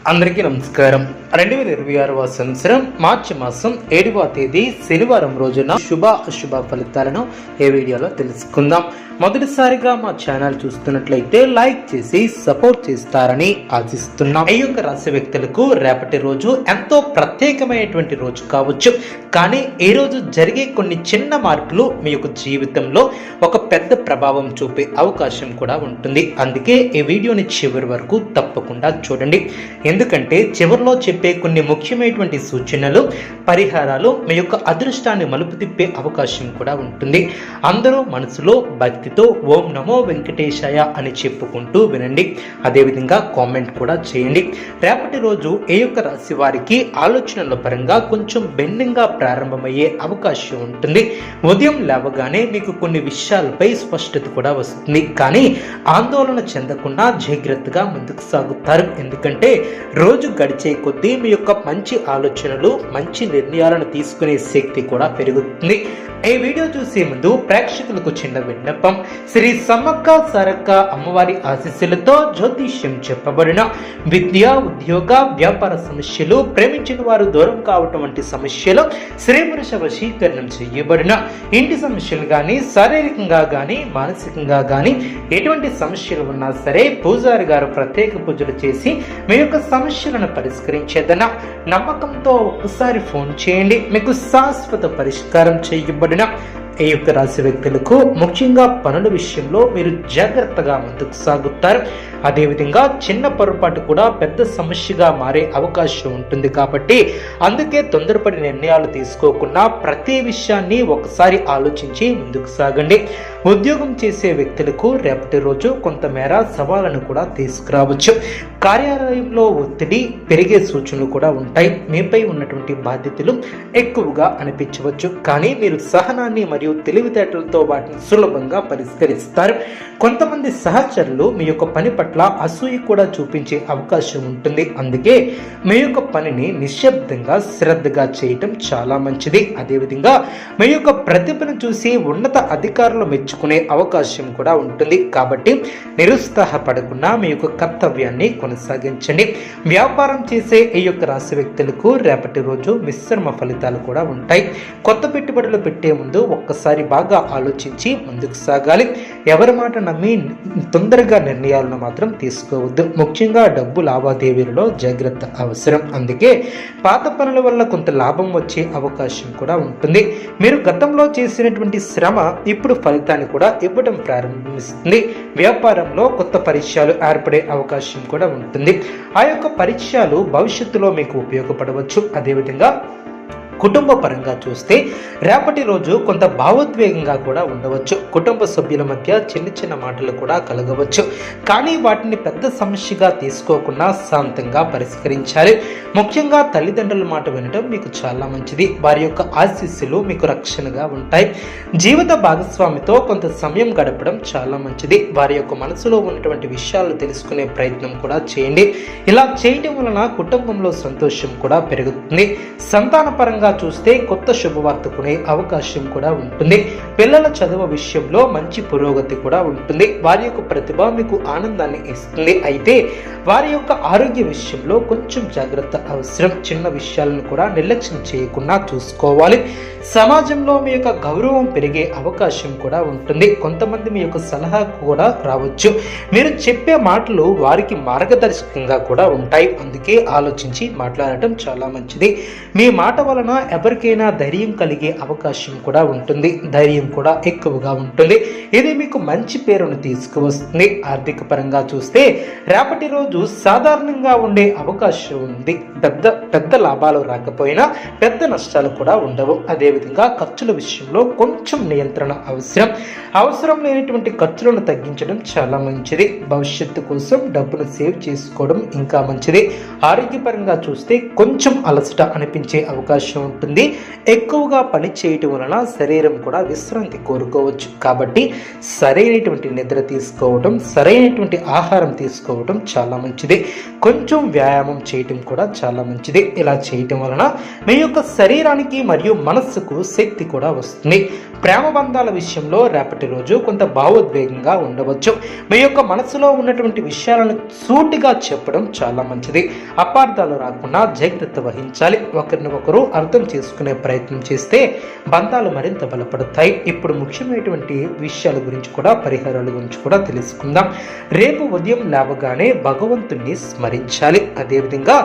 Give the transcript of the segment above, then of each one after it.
అందరికీ నమస్కారం. 2026 సంవత్సరం మార్చి మాసం 7వ తేదీ శనివారం రోజున శుభ అశుభ ఫలితాలను ఈ వీడియోలో తెలుసుకుందాం. మొదటిసారిగా మా ఛానల్ చూస్తున్నట్లయితే లైక్ చేసి సపోర్ట్ చేస్తారని ఆశిస్తున్నాం. ఈ యొక్క రాశి వ్యక్తులకు రేపటి రోజు ఎంతో ప్రత్యేకమైనటువంటి రోజు కావచ్చు, కానీ ఈ రోజు జరిగే కొన్ని చిన్న మార్పులు మీ యొక్క జీవితంలో ఒక పెద్ద ప్రభావం చూపే అవకాశం కూడా ఉంటుంది. అందుకే ఈ వీడియోని చివరి వరకు తప్పకుండా చూడండి. ఎందుకంటే చివరిలో చెప్పే కొన్ని ముఖ్యమైనటువంటి సూచనలు, పరిహారాలు మీ యొక్క అదృష్టాన్ని మలుపు తిప్పే అవకాశం కూడా ఉంటుంది. అందరూ మనసులో భక్తితో ఓం నమో వెంకటేశాయ అని చెప్పుకుంటూ వినండి. అదేవిధంగా కామెంట్ కూడా చేయండి. రేపటి రోజు ఏ యొక్క రాశి వారికి ఆలోచనల పరంగా కొంచెం భిన్నంగా ప్రారంభమయ్యే అవకాశం ఉంటుంది. ఉదయం లేవగానే మీకు కొన్ని విషయాలపై స్పష్టత కూడా వస్తుంది, కానీ ఆందోళన చెందకుండా జాగ్రత్తగా ముందుకు సాగుతారు. ఎందుకంటే రోజు గడిచే కొద్దీ మీ యొక్క మంచి ఆలోచనలు, మంచి నిర్ణయాలను తీసుకునే శక్తి కూడా పెరుగుతుంది. ఈ వీడియో చూసే ముందు ప్రేక్షకులకు చిన్న విన్నపం. శ్రీ సమ్మక్క సారక్క అమ్మవారి ఆశీస్సులతో జ్యోతిష్యం చెప్పబడిన విద్య, ఉద్యోగ, వ్యాపార సమస్యలు, ప్రేమించిన వారు దూరం కావటం వంటి సమస్యలు, శ్రీపురుష వశీకరణం చేయబడిన ఇంటి సమస్యలు కానీ, శారీరకంగా కానీ, మానసికంగా కానీ ఎటువంటి సమస్యలు ఉన్నా సరే పూజారి గారు ప్రత్యేక పూజలు చేసి మీ యొక్క సమస్యలను పరిష్కరించేదన నమ్మకంతో ఒక్కసారి ఫోన్ చేయండి. మీకు శాశ్వత పరిష్కారం చేయబడిన ఈ యొక్క రాశి వ్యక్తులకు ముఖ్యంగా పనుల విషయంలో మీరు జాగ్రత్తగా ముందుకు సాగుతారు. అదేవిధంగా చిన్న పొరపాటు కూడా పెద్ద సమస్యగా మారే అవకాశం ఉంటుంది. కాబట్టి అందుకే తొందరపడి నిర్ణయాలు తీసుకోకుండా ప్రతి విషయాన్ని ఒకసారి ఆలోచించి ముందుకు సాగండి. ఉద్యోగం చేసే వ్యక్తులకు రేపటి రోజు కొంతమేర సవాళ్ళను కూడా తీసుకురావచ్చు. కార్యాలయంలో ఒత్తిడి పెరిగే సూచనలు కూడా ఉంటాయి. మీపై ఉన్నటువంటి బాధ్యతలు ఎక్కువగా అనిపించవచ్చు, కానీ మీరు సహనాన్ని మరియు తెలివితేటలతో వాటిని సులభంగా పరిష్కరిస్తారు. కొంతమంది సహచరులు మీ యొక్క పని పట్ల అసూయ కూడా చూపించే అవకాశం ఉంటుంది. అందుకే మీ యొక్క పనిని నిశ్శబ్దంగా శ్రద్ధగా చేయటం చాలా మంచిది. అదేవిధంగా మీ యొక్క ప్రతిభను చూసి ఉన్నత అధికారులు మెచ్చుకునే అవకాశం కూడా ఉంటుంది. కాబట్టి నిరుత్సాహపడకుండా మీ యొక్క కర్తవ్యాన్ని కొనసాగించండి. వ్యాపారం చేసే ఈ యొక్క రాశి వ్యక్తులకు రేపటి రోజు మిశ్రమ ఫలితాలు కూడా ఉంటాయి. కొత్త పెట్టుబడులు పెట్టే ముందు ఒక్కసారి బాగా ఆలోచించి ముందుకు సాగాలి. ఎవరి మాట నమ్మి తొందరగా నిర్ణయాలను మాత్రం తీసుకోవద్దు. ముఖ్యంగా డబ్బు లావాదేవీలలో జాగ్రత్త అవసరం. అందుకే పాత పనుల వల్ల కొంత లాభం వచ్చే అవకాశం కూడా ఉంటుంది. మీరు గతంలో చేసినటువంటి శ్రమ ఇప్పుడు ఫలితాన్ని కూడా ఇవ్వడం ప్రారంభిస్తుంది. వ్యాపారంలో కొత్త పరిచయాలు ఏర్పడే అవకాశం కూడా ఉంటుంది. ఆ యొక్క పరిచయాలు భవిష్యత్తులో మీకు ఉపయోగపడవచ్చు. అదేవిధంగా కుటుంబ పరంగా చూస్తే రేపటి రోజు కొంత భావోద్వేగంగా కూడా ఉండవచ్చు. కుటుంబ సభ్యుల మధ్య చిన్న చిన్న మాటలు కూడా కలగవచ్చు, కానీ వాటిని పెద్ద సమస్యగా తీసుకోకుండా శాంతంగా పరిష్కరించాలి. ముఖ్యంగా తల్లిదండ్రుల మాట వినడం మీకు చాలా మంచిది. వారి యొక్క ఆశీస్సులు మీకు రక్షణగా ఉంటాయి. జీవిత భాగస్వామితో కొంత సమయం గడపడం చాలా మంచిది. వారి యొక్క మనసులో ఉన్నటువంటి విషయాలు తెలుసుకునే ప్రయత్నం కూడా చేయండి. ఇలా చేయడం వలన కుటుంబంలో సంతోషం కూడా పెరుగుతుంది. సంతాన పరంగా చూస్తే కొత్త శుభవార్త కొనే అవకాశం కూడా ఉంటుంది. పిల్లల చదువు విషయంలో మంచి పురోగతి కూడా ఉంటుంది. వారి యొక్క ప్రతిభ మీకు ఆనందాన్ని ఇస్తుంది. అయితే వారి యొక్క ఆరోగ్య విషయంలో కొంచెం జాగ్రత్త అవసరం. చిన్న విషయాలను కూడా నిర్లక్ష్యం చేయకుండా చూసుకోవాలి. సమాజంలో మీ యొక్క గౌరవం పెరిగే అవకాశం కూడా ఉంటుంది. కొంతమంది మీ యొక్క సలహా కూడా రావచ్చు. మీరు చెప్పే మాటలు వారికి మార్గదర్శకంగా కూడా ఉంటాయి. అందుకే ఆలోచించి మాట్లాడటం చాలా మంచిది. మీ మాట వలన ఎవరికైనా ధైర్యం కలిగే అవకాశం కూడా ఉంటుంది. ధైర్యం కూడా ఎక్కువగా ఉంటుంది. ఇది మీకు మంచి పేరును తీసుకువస్తుంది. ఆర్థిక పరంగా చూస్తే రేపటి రోజు సాధారణంగా ఉండే అవకాశం ఉంది. పెద్ద లాభాలు రాకపోయినా పెద్ద నష్టాలు కూడా ఉండవు. అదేవిధంగా ఖర్చుల విషయంలో కొంచెం నియంత్రణ అవసరం లేనటువంటి ఖర్చులను తగ్గించడం చాలా మంచిది. భవిష్యత్తు కోసం డబ్బును సేవ్ చేసుకోవడం ఇంకా మంచిది. ఆరోగ్యపరంగా చూస్తే కొంచెం అలసట అనిపించే అవకాశం ఉంటుంది. ఎక్కువగా పని చేయటం వలన శరీరం కూడా విశ్రాంతి కోరుకోవచ్చు. కాబట్టి సరైనటువంటి నిద్ర తీసుకోవడం, సరైనటువంటి ఆహారం తీసుకోవడం చాలా మంచిది. కొంచెం వ్యాయామం చేయటం కూడా చాలా మంచిది. ఇలా చేయటం వలన మీ యొక్క శరీరానికి మరియు మనస్సుకు శక్తి కూడా వస్తుంది. ప్రేమ బంధాల విషయంలో రేపటి రోజు కొంత భావోద్వేగంగా ఉండవచ్చు. మీ యొక్క మనసులో ఉన్నటువంటి విషయాలను సూటిగా చెప్పడం చాలా మంచిది. అపార్థాలు రాకుండా జాగ్రత్త వహించాలి. ఒకరిని ఒకరు అర్థం చేసుకునే ప్రయత్నం చేస్తే బంధాలు మరింత బలపడతాయి. ఇప్పుడు ముఖ్యమైనటువంటి విషయాల గురించి కూడా, పరిహారాల గురించి కూడా తెలుసుకుందాం. రేపు ఉదయం లేవగానే భగవంతుణ్ణి స్మరించాలి. అదేవిధంగా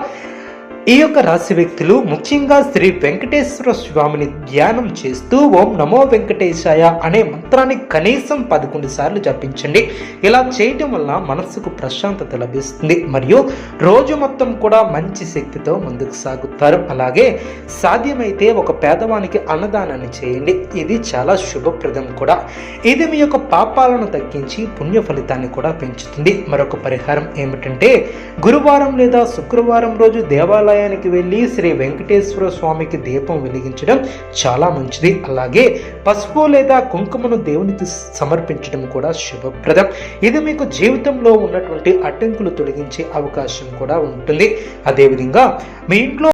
ఈ యొక్క రాశి వ్యక్తులు ముఖ్యంగా శ్రీ వెంకటేశ్వర స్వామిని ధ్యానం చేస్తూ ఓం నమో వెంకటేశాయ అనే మంత్రాన్ని కనీసం 11 సార్లు జపించండి. ఇలా చేయటం వల్ల మనస్సుకు ప్రశాంతత లభిస్తుంది మరియు రోజు మొత్తం కూడా మంచి శక్తితో ముందుకు సాగుతారు. అలాగే సాధ్యమైతే ఒక పేదవానికి అన్నదానాన్ని చేయండి. ఇది చాలా శుభప్రదం కూడా. ఇది మీ యొక్క పాపాలను తగ్గించి పుణ్య ఫలితాన్ని కూడా పెంచుతుంది. మరొక పరిహారం ఏమిటంటే గురువారం లేదా శుక్రవారం రోజు దేవాలయానికి వెళ్ళి శ్రీ వెంకటేశ్వర స్వామికి దీపం వెలిగించడం చాలా మంచిది. అలాగే పసుపు లేదా కుంకుమను దేవునికి సమర్పించడం కూడా శుభప్రదం. ఇది మీకు జీవితంలో ఉన్నటువంటి అడ్డంకులు తొలగించే అవకాశం కూడా ఉంటుంది. అదేవిధంగా మీ ఇంట్లో